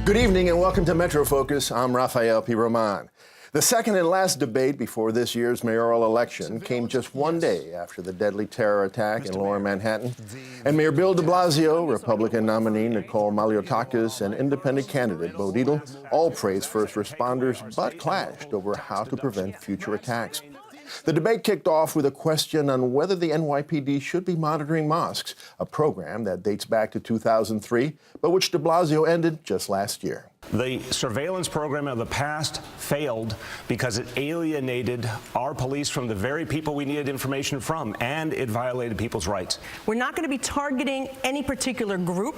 Good evening and welcome to Metro Focus. I'm Rafael P. Roman. The second and last debate before this year's mayoral election came just one day after the deadly terror attack in Lower Manhattan. And Mayor Bill de Blasio, Republican nominee Nicole Malliotakis, and independent candidate Bo Dietl all praised first responders but clashed over how to prevent future attacks. The debate kicked off with a question on whether the NYPD should be monitoring mosques, a program that dates back to 2003, but which de Blasio ended just last year. The surveillance program of the past failed because it alienated our police from the very people we needed information from, and it violated people's rights. We're not going to be targeting any particular group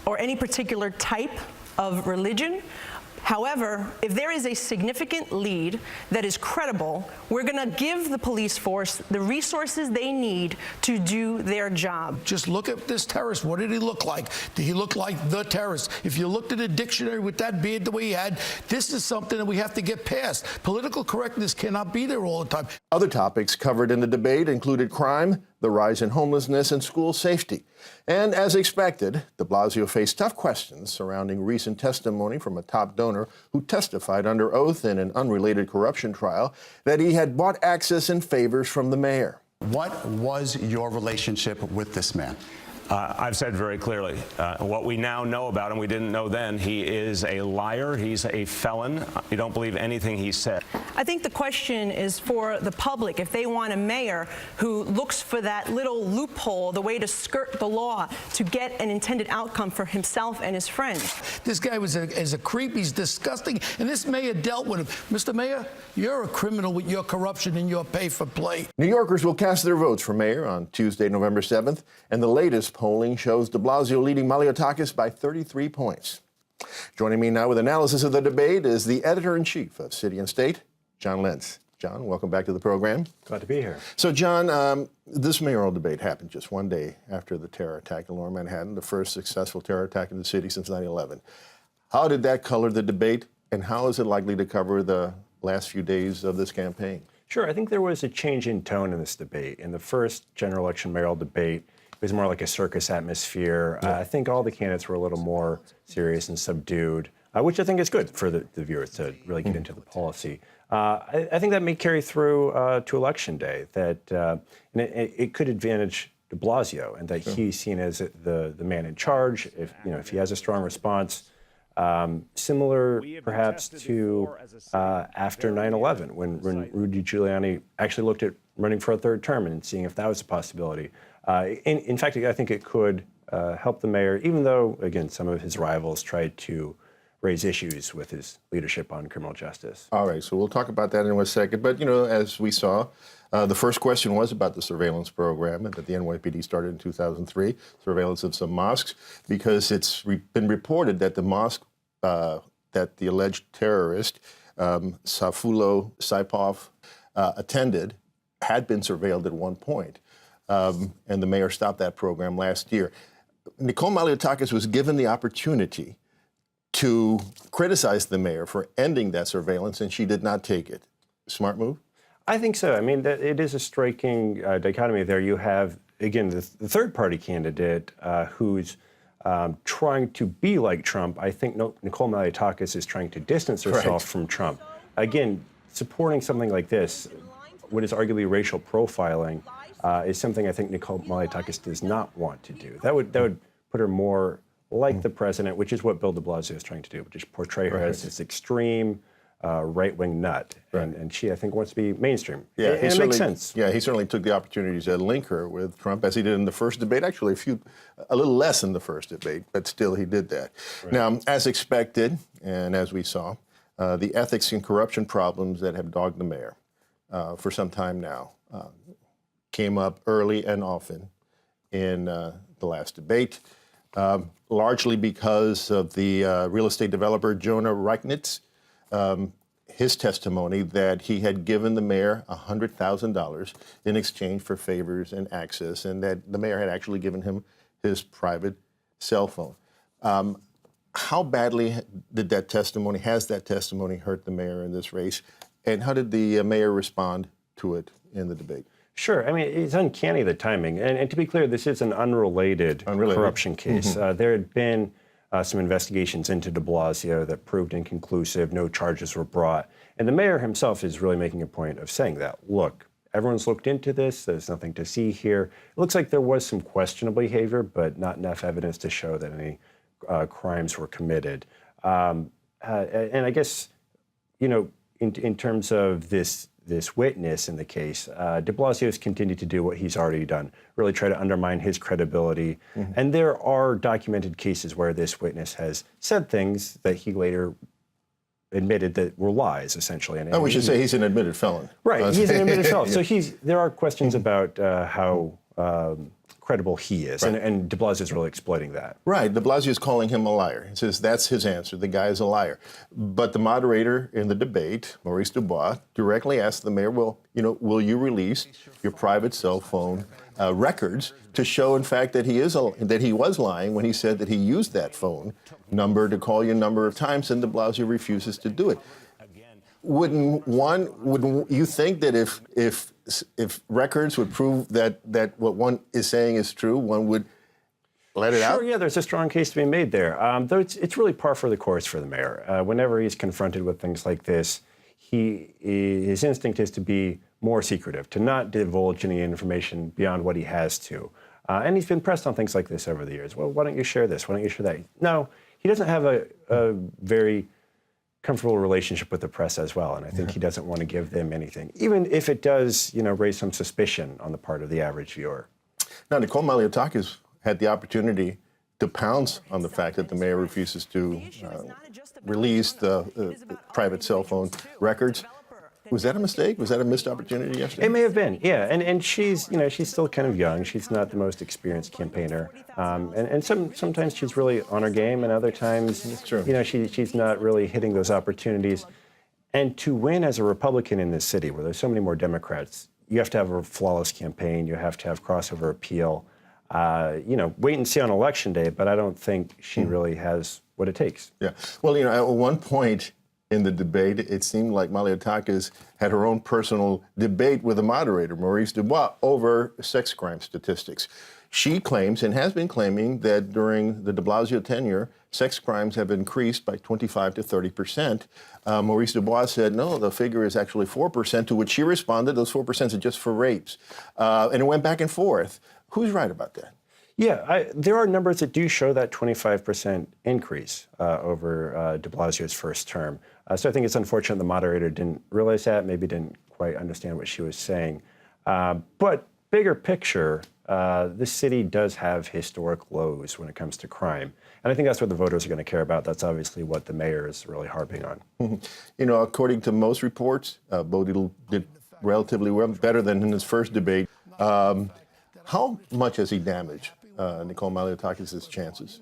or any particular type of religion. However, if there is a significant lead that is credible, we're going to give the police force the resources they need to do their job. Just look at this terrorist. What did he look like? Did he look like the terrorist? If you looked at a dictionary with that beard the way he had, this is something that we have to get past. Political correctness cannot be there all the time. Other topics covered in the debate included crime, the rise in homelessness, and school safety. And as expected, de Blasio faced tough questions surrounding recent testimony from a top donor who testified under oath in an unrelated corruption trial that he had bought access and favors from the mayor. What was your relationship with this man? I've said very clearly what we now know about him. We didn't know then. He is a liar. He's a felon. You don't believe anything he said. I think the question is for the public. If they want a mayor who looks for that little loophole, the way to skirt the law to get an intended outcome for himself and his friends. This guy is a creep. He's disgusting. And this mayor dealt with him. Mr. Mayor, you're a criminal with your corruption and your pay for play. New Yorkers will cast their votes for mayor on Tuesday, November 7th, and the latest polling shows de Blasio leading Malliotakis by 33 points. Joining me now with analysis of the debate is the editor-in-chief of City and State, John Lentz. John, welcome back to the program. Glad to be here. So, John, this mayoral debate happened just one day after the terror attack in Lower Manhattan, the first successful terror attack in the city since 9/11. How did that color the debate, and how is it likely to cover the last few days of this campaign? Sure, I think there was a change in tone in this debate. In the first general election mayoral debate, it was more like a circus atmosphere. I think all the candidates were a little more serious and subdued, which I think is good for the viewers to really get into the policy. I think that may carry through to Election Day, that and it could advantage de Blasio, and that he's seen as the man in charge. If he has a strong response, similar perhaps to after 9/11, when Rudy Giuliani actually looked at running for a third term and seeing if that was a possibility. In fact, I think it could help the mayor, even though, again, some of his rivals tried to raise issues with his leadership on criminal justice. All right, so we'll talk about that in a second. But, as we saw, the first question was about the surveillance program that the NYPD started in 2003, surveillance of some mosques, because it's been reported that the mosque that the alleged terrorist, Sayfullo Saipov, attended had been surveilled at one point. And the mayor stopped that program last year. Nicole Malliotakis was given the opportunity to criticize the mayor for ending that surveillance, and she did not take it. Smart move? I think so. I mean, it is a striking dichotomy there. You have, again, the third-party candidate who's trying to be like Trump. I think Nicole Malliotakis is trying to distance herself from Trump. Again, supporting something like this, what is arguably racial profiling, is something I think Nicole Malliotakis does not want to do. That would put her more like the president, which is what Bill de Blasio is trying to do, which is portray her as this extreme right-wing nut. And she, I think, wants to be mainstream. Yeah, and it makes sense. Yeah, he certainly took the opportunity to link her with Trump, as he did in the first debate. Actually, a little less in the first debate, but still he did that. Right. Now, as expected, and as we saw, the ethics and corruption problems that have dogged the mayor for some time now came up early and often in the last debate, largely because of the real estate developer Jonah Reichnitz, his testimony that he had given the mayor $100,000 in exchange for favors and access, and that the mayor had actually given him his private cell phone. How badly has that testimony hurt the mayor in this race, and how did the mayor respond to it in the debate? Sure. I mean, it's uncanny, the timing. And to be clear, this is an unrelated corruption case. There had been some investigations into de Blasio that proved inconclusive. No charges were brought. And the mayor himself is really making a point of saying that, look, everyone's looked into this. There's nothing to see here. It looks like there was some questionable behavior, but not enough evidence to show that any crimes were committed. And I guess, you know, in terms of this witness in the case, de Blasio's continued to do what he's already done, really try to undermine his credibility. And there are documented cases where this witness has said things that he later admitted that were lies, essentially. And we should say he's an admitted felon. Right, he's an admitted felon. So there are questions about how credible he is, and de Blasio is really exploiting that. Right, de Blasio is calling him a liar. He says that's his answer, the guy is a liar. But the moderator in the debate, Maurice Dubois, directly asked the mayor, well, you know, will you release your private cell phone records to show, in fact, that he was lying when he said that he used that phone number to call you a number of times, and de Blasio refuses to do it. Wouldn't you think that if records would prove that what one is saying is true, one would let it out? Sure, yeah, there's a strong case to be made there. Though it's really par for the course for the mayor. Whenever he's confronted with things like this, his instinct is to be more secretive, to not divulge any information beyond what he has to. And he's been pressed on things like this over the years. Well, why don't you share this? Why don't you share that? No, he doesn't have a very comfortable relationship with the press as well, and I think he doesn't want to give them anything, even if it does, you know, raise some suspicion on the part of the average viewer. Now, Nicole Malliotakis had the opportunity to pounce on the fact that the mayor refuses to release the private cell phone records. Was that a mistake? Was that a missed opportunity yesterday? It may have been, yeah. And she's, you know, she's still kind of young. She's not the most experienced campaigner, and sometimes she's really on her game, and other times, you know, she's not really hitting those opportunities. And to win as a Republican in this city, where there's so many more Democrats, you have to have a flawless campaign. You have to have crossover appeal. You know, wait and see on election day, but I don't think she really has what it takes. Yeah. Well, you know, at one point in the debate, it seemed like Malliotakis had her own personal debate with the moderator, Maurice Dubois, over sex crime statistics. She claims, and has been claiming, that during the de Blasio tenure, sex crimes have increased by 25 to 30%. Maurice Dubois said, no, the figure is actually 4%, to which she responded, those 4% are just for rapes. And it went back and forth. Who's right about that? Yeah, there are numbers that do show that 25% increase over de Blasio's first term. So I think it's unfortunate the moderator didn't realize that, maybe didn't quite understand what she was saying. But bigger picture, this city does have historic lows when it comes to crime. And I think that's what the voters are going to care about. That's obviously what the mayor is really harping on. You know, according to most reports, Bodil did relatively well, better than in his first debate. How much has he damaged Nicole Malliotakis' chances?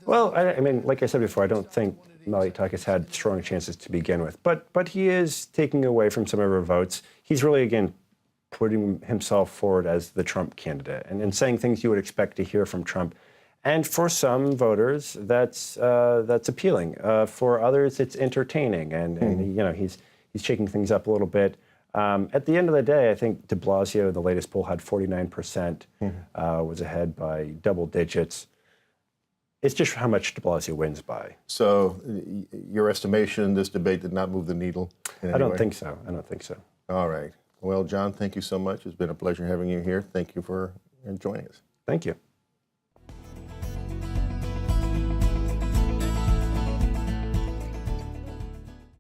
Well, I mean, like I said before, I don't think Malliotakis had strong chances to begin with. But he is taking away from some of her votes. He's really, again, putting himself forward as the Trump candidate and saying things you would expect to hear from Trump. And for some voters, that's appealing. For others, it's entertaining. And you know, he's shaking things up a little bit. At the end of the day, I think de Blasio, the latest poll, had 49%, was ahead by double digits. It's just how much de Blasio wins by. So your estimation, this debate did not move the needle in any I don't way? think so. I don't think so. All right. Well, John, thank you so much. It's been a pleasure having you here. Thank you for joining us. Thank you.